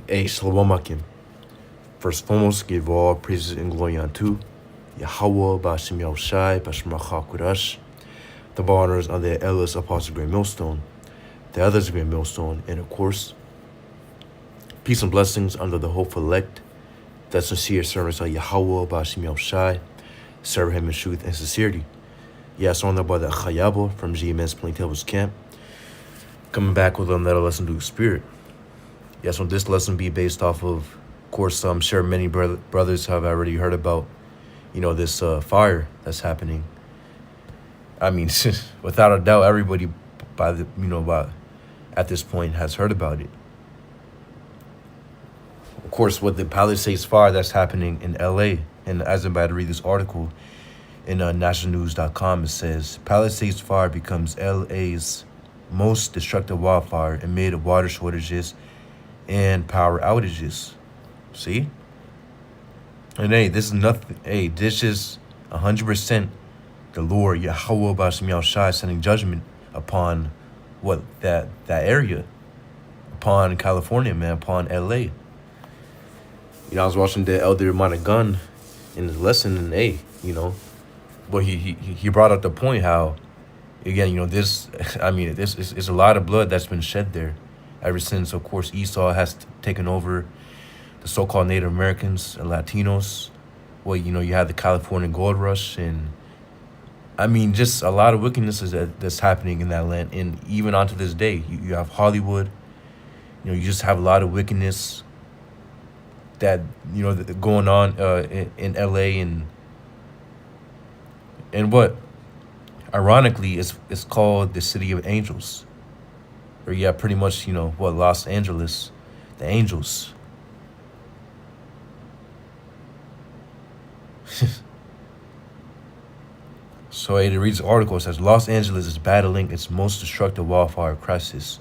Shalom. First and foremost, give all praises and glory unto Yahweh, Ba'Shem Yahushai, Ba'Shem HaKodesh, the honors of the elders Apostle Great Millstone, the others Great Millstone, and of course, peace and blessings under the hopeful elect, the sincere servants of Yahweh, Ba'Shem Yahushai, serve him in truth and sincerity. Yes, on the brother Chayabo from GMS Plaintables camp, coming back with another lesson to the spirit. Yes, on this lesson be based off of course, I'm sure many brothers have already heard about, this fire that's happening. I mean, without a doubt, everybody by at this point has heard about it. Of course, with the Palisades fire that's happening in LA, and as I'm about to read this article in nationalnews.com, it says Palisades fire becomes LA's most destructive wildfire amid water shortages and power outages. See? And this is nothing. This is 100% the Lord Yahweh Ba'Shem Yahushai sending judgment upon that area, upon California, man, upon LA. I was watching the Elder Gun in his lesson, and but he brought up the point how, again, this is a lot of blood that's been shed there ever since, of course, Esau has taken over the so-called Native Americans and Latinos. Well, you have the California gold rush, and just a lot of wickedness that's happening in that land. And even onto this day, you have Hollywood. You just have a lot of wickedness that going on in LA, and what ironically is called the City of Angels, or pretty much Los Angeles, the Angels. So to read the article, it says Los Angeles is battling its most destructive wildfire crisis,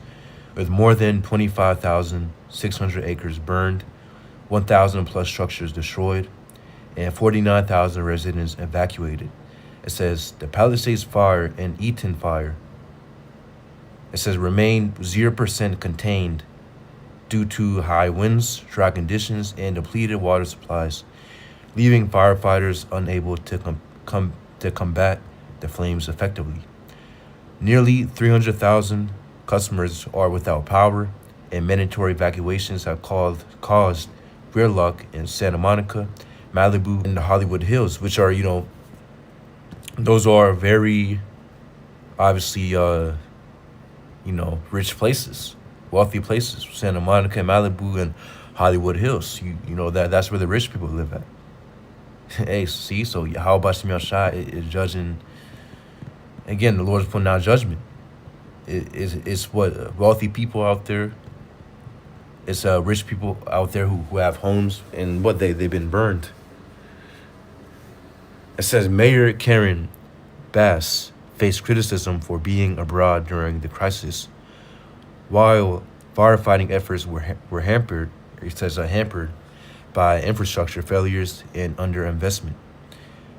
with more than 25,600 acres burned, 1,000 plus structures destroyed, and 49,000 residents evacuated. It says the Palisades fire and Eaton fire, it says, remain 0% contained due to high winds, dry conditions, and depleted water supplies, leaving firefighters unable to combat the flames effectively. Nearly 300,000 customers are without power, and mandatory evacuations have caused gridlock in Santa Monica, Malibu, and the Hollywood Hills, which are, those are very, obviously, rich places, wealthy places. Santa Monica, Malibu, and Hollywood Hills. That's where the rich people live at. See, so how Ba'Shem Yahushai is judging. Again, the Lord is putting out judgment. It's what wealthy people out there. It's rich people out there who have homes, and what they've been burned. It says Mayor Karen Bass faced criticism for being abroad during the crisis, while firefighting efforts were hampered. It says hampered by infrastructure failures and underinvestment.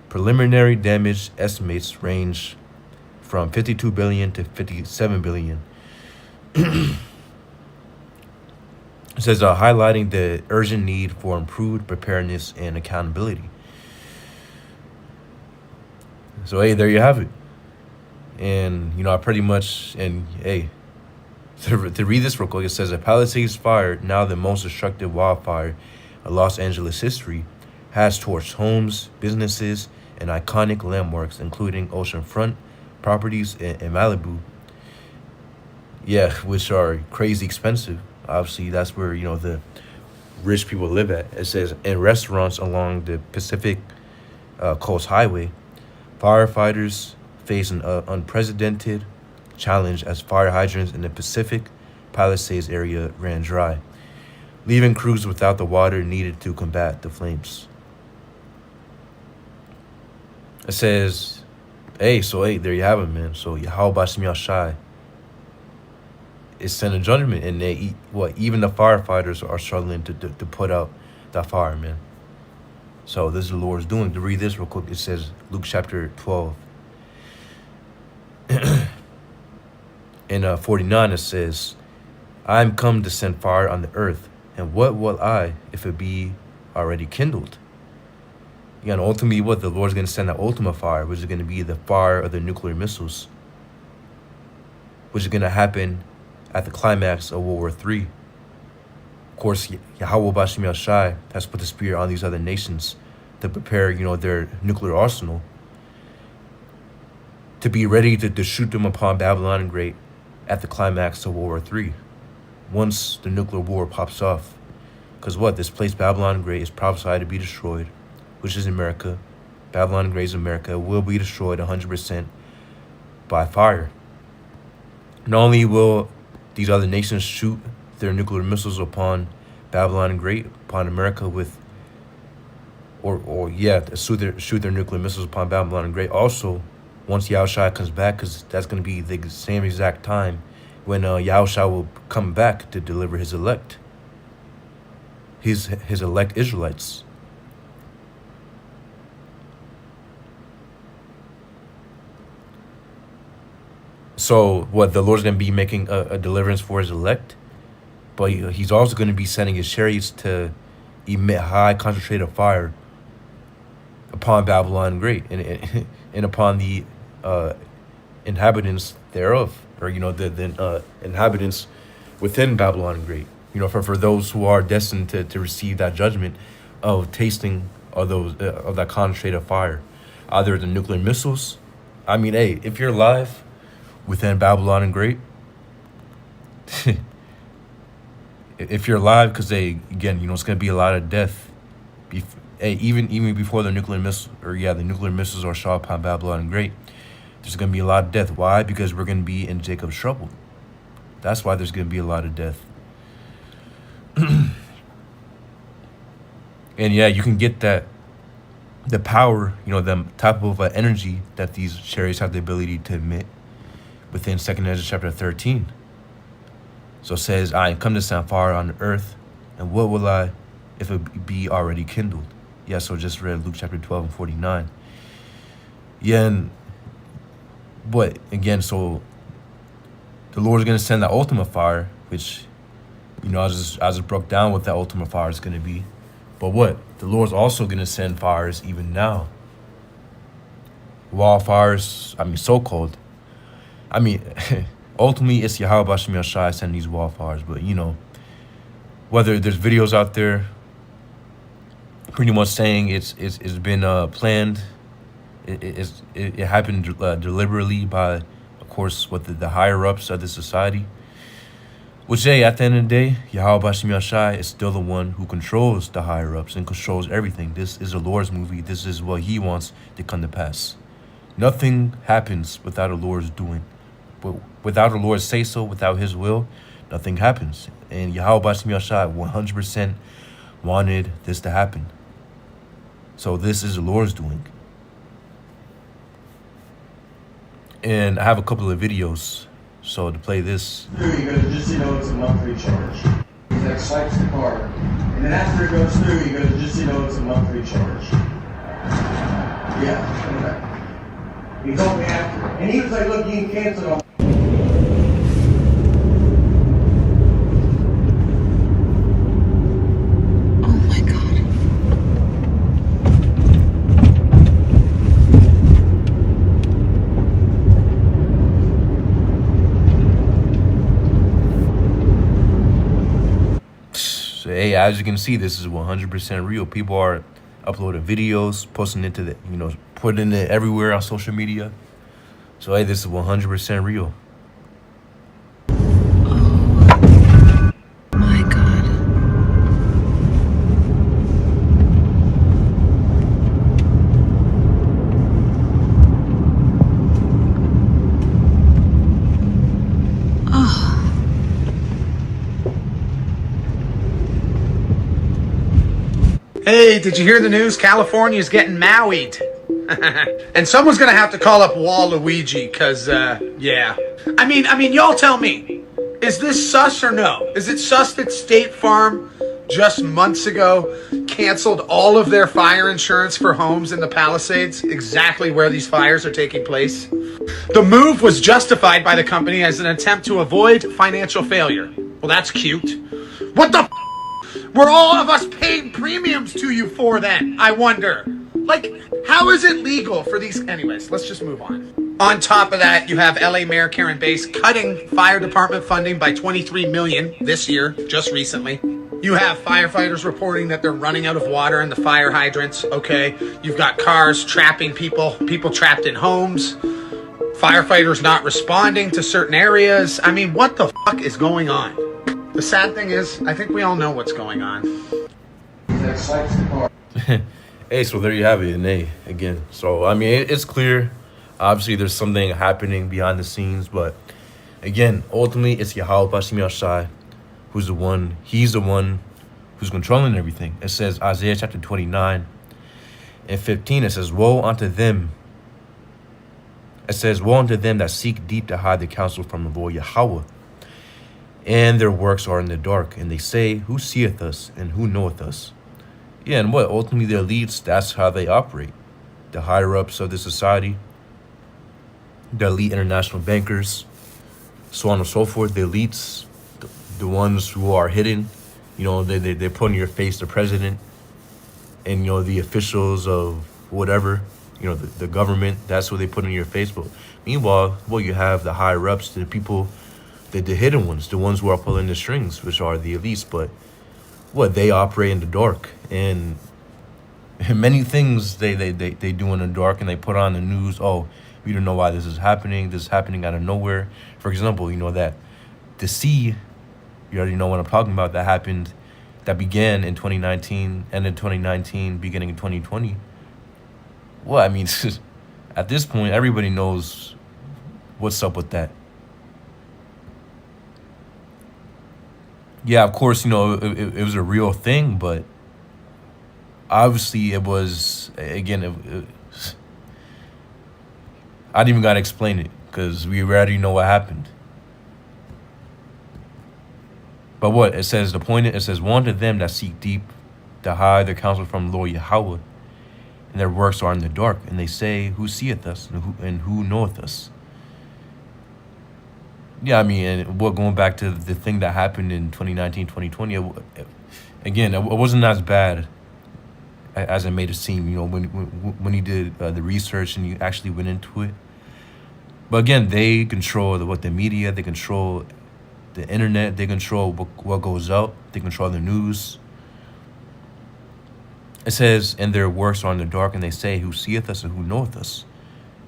Preliminary damage estimates range from $52 billion to $57 billion. It says highlighting the urgent need for improved preparedness and accountability. So there you have it. And I pretty much, and to read this real quick, it says a Palisades fire, now the most destructive wildfire in Los Angeles history, has torched homes, businesses, and iconic landmarks, including oceanfront properties in Malibu. Which are crazy expensive. Obviously, that's where the rich people live at. It says in restaurants along the Pacific Coast Highway, firefighters face an unprecedented challenge as fire hydrants in the Pacific Palisades area ran dry, leaving crews without the water needed to combat the flames. It says, there you have it, man. So Yahweh Ba'Shem Yahushai is sending judgment, and even the firefighters are struggling to put out that fire, man. So this is the Lord's doing. To read this real quick, it says Luke chapter 12. In 49, it says, I am come to send fire on the earth, And what will I if it be already kindled? Again, ultimately, what the Lord's going to send the ultimate fire, which is going to be the fire of the nuclear missiles, which is going to happen at the climax of World War III. Of course, Yahweh Bashim Yashai has put the spirit on these other nations to prepare, their nuclear arsenal, to be ready to shoot them upon Babylon and Great at the climax of World War III, once the nuclear war pops off. Because this place, Babylon and Great, is prophesied to be destroyed, which is America. Babylon and Great is America, will be destroyed 100% by fire. Not only will these other nations shoot their nuclear missiles upon Babylon and Great, upon America shoot their nuclear missiles upon Babylon and Great. Also, once Yahushua comes back, because that's going to be the same exact time when Yahushua will come back to deliver his elect, his elect Israelites. So the Lord's going to be making a deliverance for his elect, but he's also going to be sending his chariots to emit high concentrated fire upon Babylon Great and upon the inhabitants thereof, or the inhabitants within Babylon Great. For those who are destined to receive that judgment of tasting of that concentrated fire, either the nuclear missiles. I mean, hey, if you're alive within Babylon and Great, if you're alive, because it's going to be a lot of death. Even before the nuclear missile, the nuclear missiles are shot upon Babylon and Great, there's going to be a lot of death. Why? Because we're going to be in Jacob's trouble. That's why there's going to be a lot of death. And you can get the power, the type of energy that these chariots have the ability to emit within 2nd Ezra chapter 13. So it says, I am come to send fire on the earth, and what will I if it be already kindled? So just read Luke chapter 12 and 49. And but again, so the Lord is going to send that ultimate fire, which, I just broke down what that ultimate fire is going to be. But the Lord's also going to send fires even now. Wildfires, so-called. Ultimately, it's Yahweh Bashim Yashai sending these wildfires. But, whether there's videos out there pretty much saying it's been planned, it happened deliberately by, of course, the higher-ups of the society. Which, at the end of the day, Yahweh Bashim Yashai is still the one who controls the higher-ups and controls everything. This is the Lord's movie. This is what he wants to come to pass. Nothing happens without the Lord's doing. But without the Lord's say-so, without his will, nothing happens. And Yahweh Bashim Yashai 100% wanted this to happen. So this is the Lord's doing. And I have a couple of videos. So to play this. Through, you go to just it's a monthly charge. He's like swipes the card. And then after it goes through, you go to just it's a monthly charge. Yeah. He told me after. And he was like, look, you can cancel it on. As you can see, this is 100% real. People are uploading videos, posting it to putting it everywhere on social media. So this is 100% real. Oh my God. Oh. Hey, did you hear the news? California's getting Maui'd. And someone's gonna have to call up Waluigi, cause, yeah. I mean, y'all tell me, is this sus or no? Is it sus that State Farm just months ago canceled all of their fire insurance for homes in the Palisades, exactly where these fires are taking place? The move was justified by the company as an attempt to avoid financial failure. Well, that's cute. What the were all of us paying premiums to you for then, I wonder? Like, how is it legal for these? Anyways, let's just move on. On top of that, you have LA Mayor Karen Bass cutting fire department funding by $23 million this year, just recently. You have firefighters reporting that they're running out of water in the fire hydrants, okay? You've got cars trapping people trapped in homes, firefighters not responding to certain areas. I mean, what the fuck is going on? The sad thing is, I think we all know what's going on. Hey, so there you have it, and again. So, I mean, it's clear. Obviously, there's something happening behind the scenes, but again, ultimately, it's Yahweh Bashim Yashai who's the one, he's the one who's controlling everything. It says, Isaiah chapter 29 and 15, it says, woe unto them. It says, woe unto them that seek deep to hide the counsel from the Lord Yahweh, and their works are in the dark, and they say, who seeth us, and who knoweth us? Yeah, and what? Ultimately, the elites, that's how they operate. The higher-ups of the society, the elite international bankers, so on and so forth. The elites, the ones who are hidden, you know, they put in your face the president and, you know, the officials of whatever, you know, the government, that's what they put in your face. But meanwhile, well, you have the higher-ups, the people, the hidden ones, the ones who are pulling the strings, which are the elites. But what, they operate in the dark, and many things they do in the dark, and they put on the news. Oh, we don't know why this is happening. This is happening out of nowhere. For example, you know that the sea, you already know what I'm talking about, that happened, that began in 2019, and in 2019, beginning in 2020. Well, I mean, at this point, everybody knows what's up with that. Yeah, of course, you know, it was a real thing, but obviously it was, again, I didn't even got to explain it because we already know what happened. But what? It says, it says, woe unto them that seek deep to hide their counsel from the Lord Yahweh, and their works are in the dark, and they say, who seeth us, and who knoweth us? Yeah, I mean, and what, going back to the thing that happened in 2019, 2020, again, it wasn't as bad as it made it seem, you know, when he did the research and you actually went into it. But again, they control what the media, they control the internet, they control what goes out, they control the news. It says, and their works are in the dark, and they say, who seeth us and who knoweth us?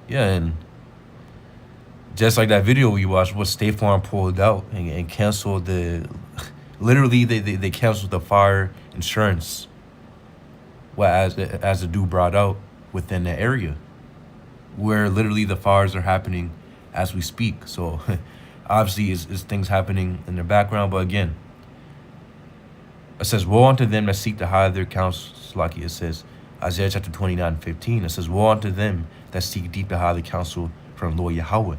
Yeah, and just like that video we watched, what State Farm pulled out and canceled literally they canceled the fire insurance, well, as the dude brought out, within the area where literally the fires are happening as we speak. So obviously is things happening in the background. But again, it says, woe unto them that seek to hide their counsel. Like it says, Isaiah chapter 29:15. It says, woe unto them that seek deep to hide the counsel from Lord Yahweh,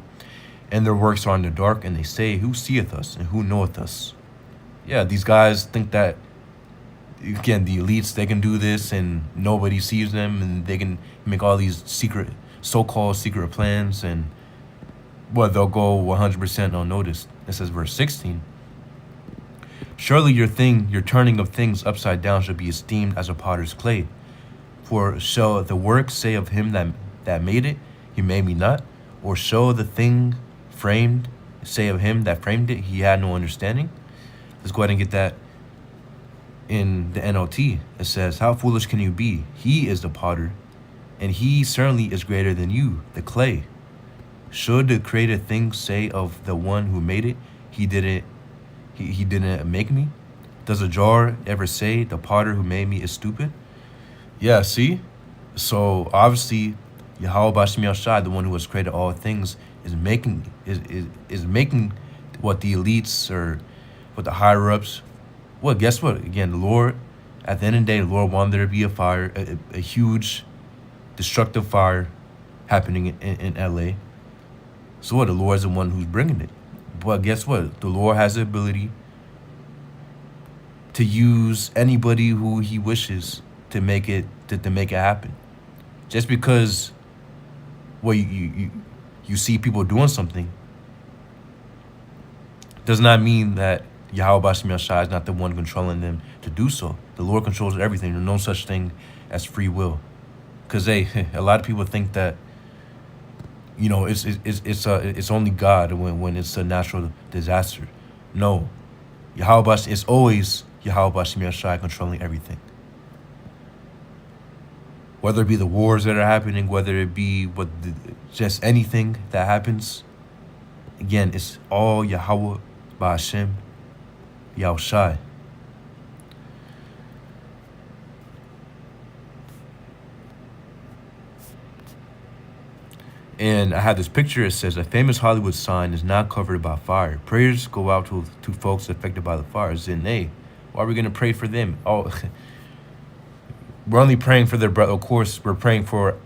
and their works are in the dark, and they say, who seeth us and who knoweth us? Yeah, these guys think that, again, the elites, they can do this and nobody sees them, and they can make all these so-called secret plans, and well, they'll go 100% unnoticed. It says, verse 16, surely your turning of things upside down shall be esteemed as a potter's clay. For shall the work say of him that made it, he made me not? Or shall the thing framed say of him that framed it, he had no understanding? Let's go ahead and get that in the NLT. It says, how foolish can you be? He is the potter, and he certainly is greater than you, the clay. Should the created thing say of the one who made it, he didn't make me? Does a jar ever say, the potter who made me is stupid? Yeah, see? So obviously, Yahweh Bashim Yashai, the one who has created all things, is making what the elites or what the higher ups. Well, guess what? Again, the Lord, at the end of the day, the Lord wanted there to be a fire, a huge, destructive fire happening in LA. So what? The Lord is the one who's bringing it. But guess what? The Lord has the ability to use anybody who he wishes to make it happen. Just because, well, you see people doing something does not mean that Yahweh Shai is not the one controlling them to do so. The Lord controls everything. There's no such thing as free will. Because a lot of people think that, you know, it's only God when it's a natural disaster. No, Yahweh is always Yahweh Shai controlling everything. Whether it be the wars that are happening, whether it be just anything that happens, again, it's all Yahweh Ba'Hashem, Yahushai. And I have this picture. It says, a famous Hollywood sign is not covered by fire. Prayers go out to folks affected by the fires. And hey, why are we going to pray for them? Oh, we're only praying for their brother. Of course, we're praying for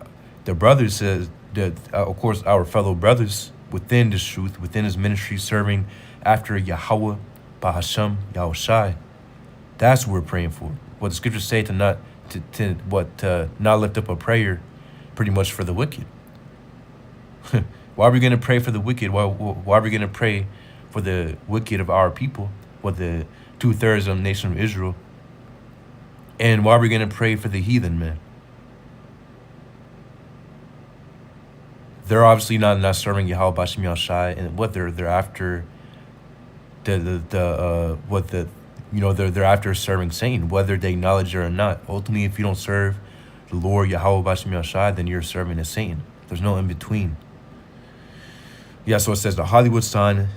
the brothers, of course, our fellow brothers within this truth, within his ministry, serving after Yahweh, Ba'Hashem, Yahushai. That's what we're praying for. What the scriptures say to not lift up a prayer, pretty much for the wicked. Why are we going to pray for the wicked? Why are we going to pray for the wicked of our people, for the 2/3 of the nation of Israel? And why are we going to pray for the heathen, man? They're obviously not serving Yahweh Ba'Shem Yahushai, and what they're after they're after serving Satan, whether they acknowledge it or not. Ultimately, if you don't serve the Lord Yahweh Ba'Shem Yahushai, then you're serving a Satan. There's no in between. Yeah, so it says the Hollywood sign,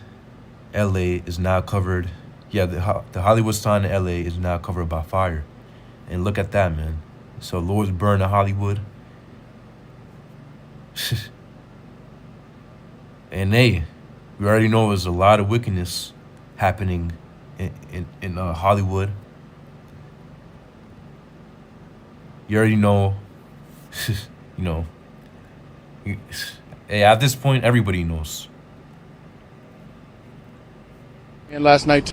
LA, is now covered. Yeah, the Hollywood sign in LA is now covered by fire. And look at that, man. So Lord's burning Hollywood. And hey, we already know there's a lot of wickedness happening in Hollywood. You already know, you know. Hey, at this point, everybody knows. And last night,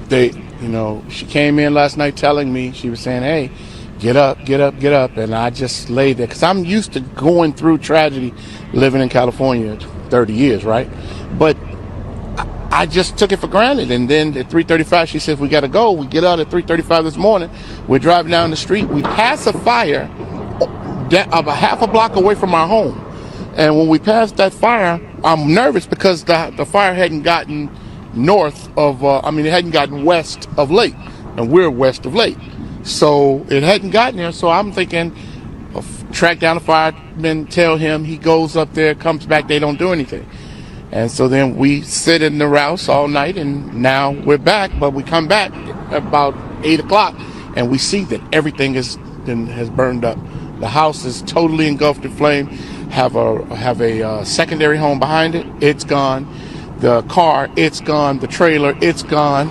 she came in last night telling me, she was saying, hey, get up. And I just laid there because I'm used to going through tragedy living in California 30 years, right? But I just took it for granted. And then at 3:35, she said, we got to go. We get out at 3:35 this morning. We're driving down the street. We pass a fire about half a block away from our home. And when we passed that fire, I'm nervous because the fire hadn't gotten north of, it hadn't gotten west of Lake. And we're west of Lake. So it hadn't gotten there. So I'm thinking, track down the fireman, tell him, he goes up there, comes back, they don't do anything. And so then we sit in the rouse all night, and now we're back. But we come back about 8 o'clock, and we see that everything has burned up. The house is totally engulfed in flame. Have a secondary home behind it. It's gone. The car, it's gone. The trailer, it's gone.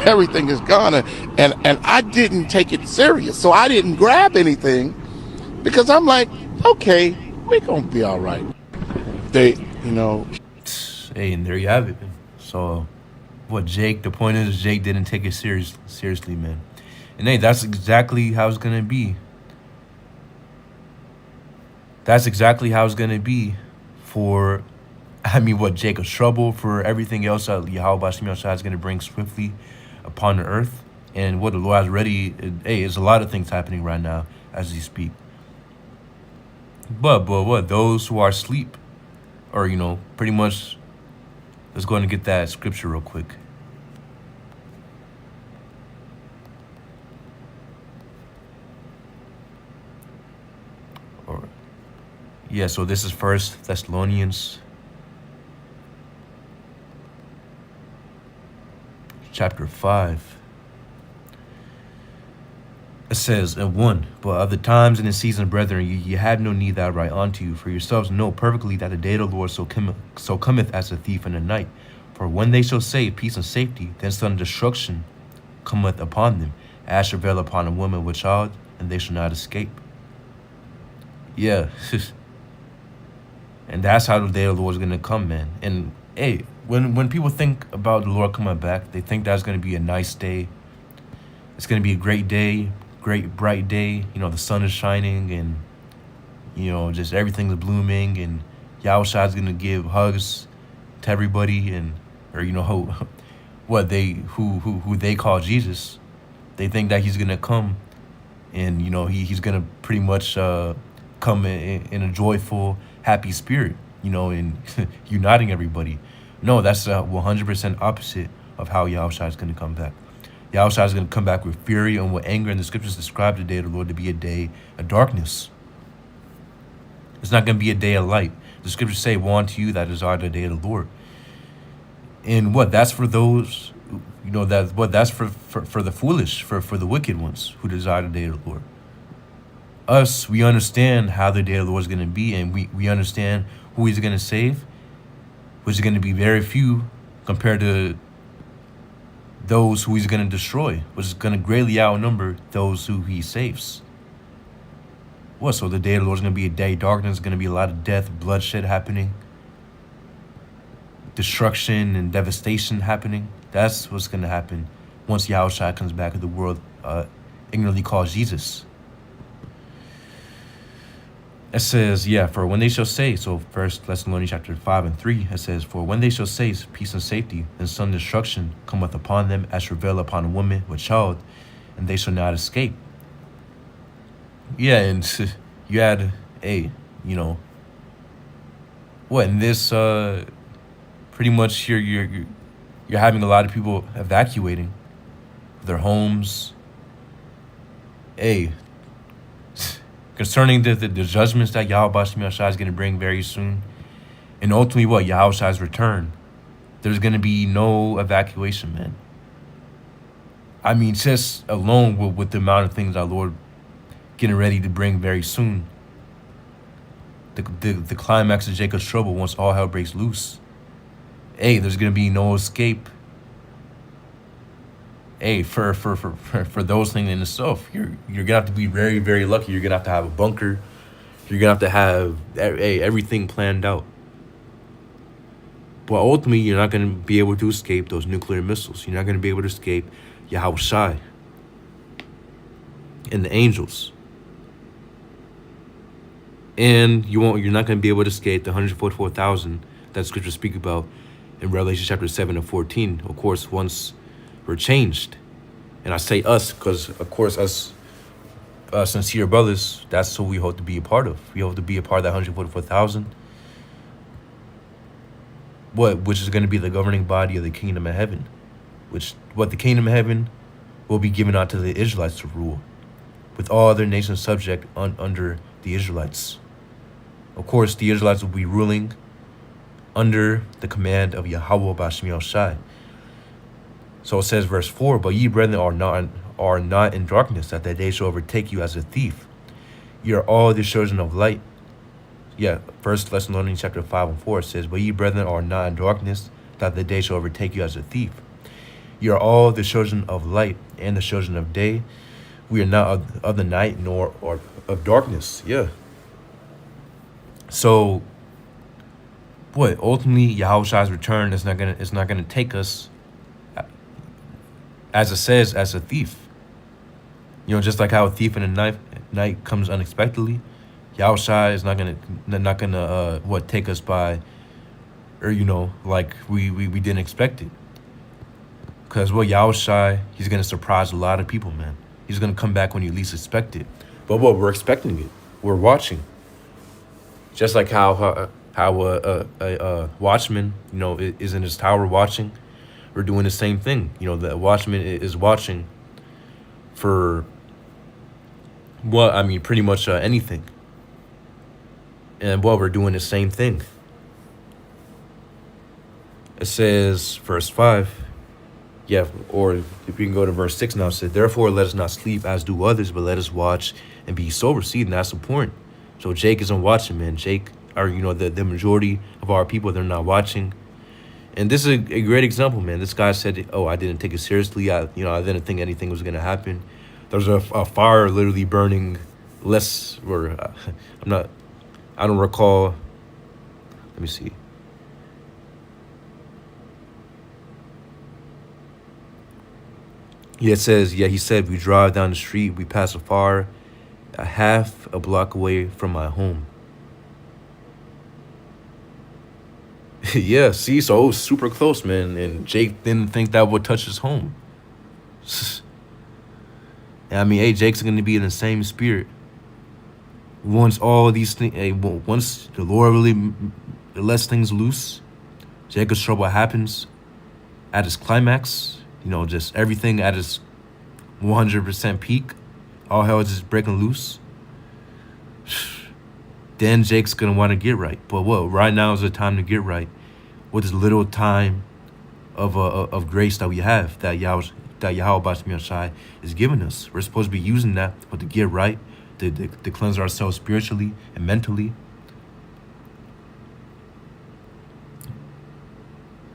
Everything is gone. And I didn't take it serious, so I didn't grab anything because I'm like, okay, we're gonna be all right. Hey, and there you have it, man. So, the point is, Jake didn't take it seriously, man. And hey, that's exactly how it's gonna be. That's exactly how it's going to be for, Jacob's trouble, for everything else that Yahweh Ba'Shem Yahushai is going to bring swiftly upon the earth. And what the Lord has already, there's a lot of things happening right now as we speak. But those who are asleep, or, pretty much, let's go ahead and get that scripture real quick. Yeah, so this is 1 Thessalonians chapter 5. It says, and 1, but of the times and the season, brethren, ye have no need that I write unto you, for yourselves know perfectly that the day of the Lord so cometh as a thief in the night. For when they shall say peace and safety, then sudden destruction cometh upon them, as shall veil upon a woman with child, and they shall not escape. Yeah. And that's how the day of the Lord is going to come, man. And, hey, when people think about the Lord coming back, they think that's going to be a nice day. It's going to be a great day, great bright day. The sun is shining and, just everything's blooming. And Yahushua is going to give hugs to everybody. And, who they call Jesus. They think that he's gonna come, and he's gonna pretty much come in a joyful, happy spirit, and uniting everybody. No, that's 100% opposite of how Yahushua is gonna come back. Yahushua is gonna come back with fury and with anger, and the scriptures describe the day of the Lord to be a day of darkness. It's not gonna be a day of light. The scriptures say, "Woe unto you that desire the day of the Lord." And that's for those, that's for the foolish, for the wicked ones who desire the day of the Lord. Us, we understand how the day of the Lord is going to be, and we understand who he's going to save, which is going to be very few compared to those who he's going to destroy, which is going to greatly outnumber those who he saves. So the day of the Lord is going to be a day of darkness, going to be a lot of death, bloodshed happening, destruction and devastation happening. That's what's going to happen once Yahushua comes back and the world ignorantly calls Jesus. It says, for when they shall say, so 1 Thessalonians chapter 5 and 3, it says, for when they shall say peace and safety, and sudden destruction cometh upon them as travail upon a woman with child, and they shall not escape. And you had in this pretty much you're having a lot of people evacuating their homes. Concerning the judgments that Yahweh is going to bring very soon, and ultimately Yahushua's return, there's going to be no evacuation, man. I mean, just alone with the amount of things our Lord getting ready to bring very soon. The climax of Jacob's trouble once all hell breaks loose. There's gonna be no escape. For those things in itself, you're gonna have to be very, very lucky. You're gonna have a bunker. You're gonna have everything planned out. But ultimately, you're not gonna be able to escape those nuclear missiles. You're not gonna be able to escape Yahushua and the angels. And you're not gonna be able to escape the 144,000 that scriptures speak about in Revelation chapter 7 and 14, of course, once we're changed. And I say us because, of course, us sincere brothers, that's what we hope to be a part of. We hope to be a part of that 144,000. Which is going to be the governing body of the kingdom of heaven. The kingdom of heaven will be given out to the Israelites to rule, with all other nations subject under the Israelites. Of course, the Israelites will be ruling under the command of Yahweh B'Shem Yahushai. So it says, verse 4, but ye brethren are not in darkness, that the day shall overtake you as a thief. Ye are all the children of light. 1 Thessalonians chapter 5 and 4 says, but ye brethren are not in darkness, that the day shall overtake you as a thief. Ye are all the children of light and the children of day. We are not of the night nor of darkness. So ultimately Yahushua's return is not gonna take us, as it says, as a thief. Just like how a thief in the night comes unexpectedly, Yahushua is not gonna take us by, or like we didn't expect it. Because Yahushua, he's gonna surprise a lot of people, man. He's gonna come back when you least expect it. But we're expecting it. We're watching. Just like how a watchman, is in his tower watching. We're doing the same thing. The watchman is watching for pretty much anything. And we're doing the same thing. It says, verse 5, or if you can go to verse 6 now, it says, therefore let us not sleep as do others, but let us watch and be sober. See, and that's the point. So Jake isn't watching, man. Jake, or the majority of our people, they're not watching. And this is a great example, man. This guy said, I didn't take it seriously. I didn't think anything was going to happen. There's a fire literally burning I don't recall. Let me see. It says, he said, we drive down the street, we pass a fire a half a block away from my home. Yeah, see, so it was super close, man. And Jake didn't think that would touch his home. I mean, hey, Jake's gonna be in the same spirit. Once all these things, hey, once the Lord really lets things loose, Jacob's trouble happens at its climax. You know, just everything at its 100% peak. All hell is just breaking loose. Then Jake's gonna want to get right. But what? Right now is the time to get right, with this little time of grace that we have, that Yahweh is giving us. We're supposed to be using that, but to get right, to cleanse ourselves spiritually and mentally.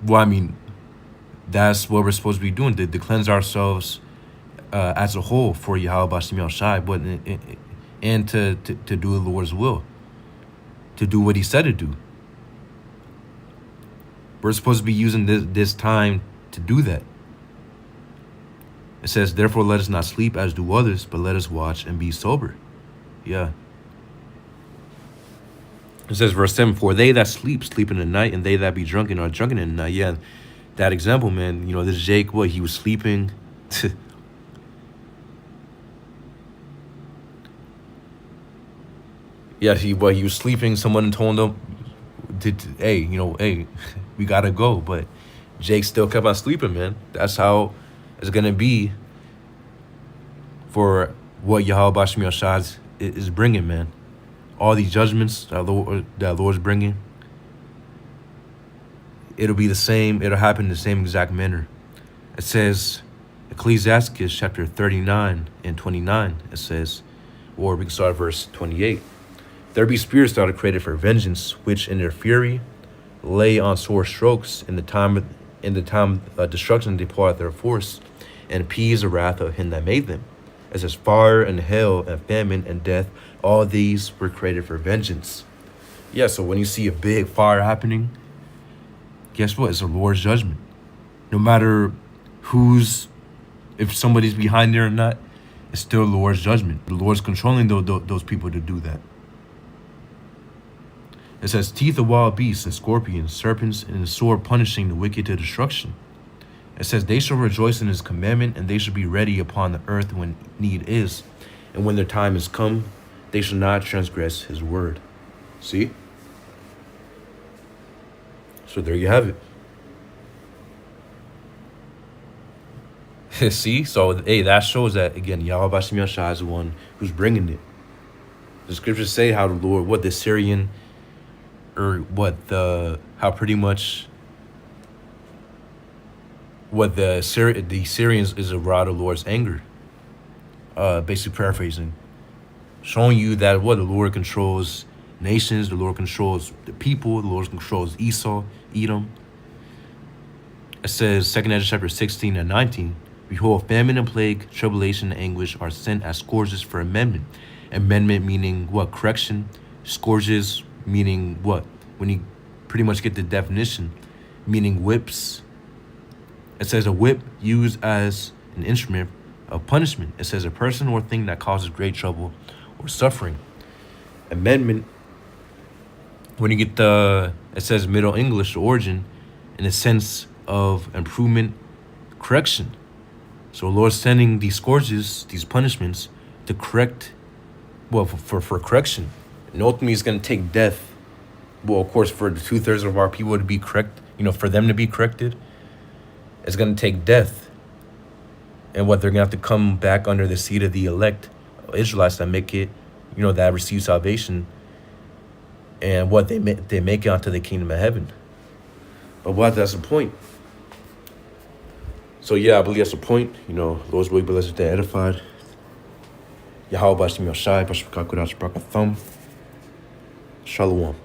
Well, I mean, that's what we're supposed to be doing, to cleanse ourselves as a whole for Yahweh, but and to do the Lord's will, to do what He said to do. We're supposed to be using this time to do that. It says, therefore, let us not sleep as do others, but let us watch and be sober. Yeah. It says, verse 7, for they that sleep in the night, and they that be drunken are drunken in the night. Yeah, that example, man, you know, this Jake, what, he was sleeping. Yeah, he was sleeping. Someone told him, hey, you know, hey, we got to go. But Jake still kept on sleeping, man. That's how it's going to be for what Yahweh is bringing, man. All these judgments that Lord's bringing, it'll be the same. It'll happen in the same exact manner. It says, Ecclesiastes chapter 39 and 29, it says, or we can start at verse 28. There be spirits that are created for vengeance, which in their fury lay on sore strokes. In the time of destruction they pour out their force, and appease the wrath of him that made them. It says, fire and hell and famine and death, all these were created for vengeance. Yeah, so when you see a big fire happening, guess what? It's the Lord's judgment. No matter if somebody's behind there or not, it's still the Lord's judgment. The Lord's controlling those people to do that. It says, teeth of wild beasts and scorpions, serpents, and the sword punishing the wicked to destruction. It says, they shall rejoice in His commandment, and they shall be ready upon the earth when need is. And when their time is come, they shall not transgress His word. See? So there you have it. See? So, hey, that shows that, again, Yahweh is the one who's bringing it. The scriptures say how the Lord, what the Syrian, or how pretty much what the Syrians is around the Lord's anger. Basically paraphrasing. Showing you that the Lord controls nations, the Lord controls the people, the Lord controls Esau, Edom. It says, 2 Ezra chapter 16 and 19, behold, famine and plague, tribulation and anguish are sent as scourges for amendment. Amendment meaning what? Correction. Scourges meaning what? When you pretty much get the definition, meaning whips. It says a whip used as an instrument of punishment. It says a person or thing that causes great trouble or suffering. Amendment, when you get it says Middle English origin, in a sense of improvement, correction. So Lord's sending these scourges, these punishments, to correct, for correction. And ultimately it's going to take death. Well, of course, for the 2/3 of our people to be correct, for them to be corrected, it's going to take death. And they're going to have to come back under the seat of the elect Israelites that make it, that receive salvation. And they make it onto the kingdom of heaven. But that's the point. So yeah, I believe that's the point. Lord's will be blessed and edified. Yahweh Bashim Yoshai, Bashim Kakudash Brakathum. Shalom.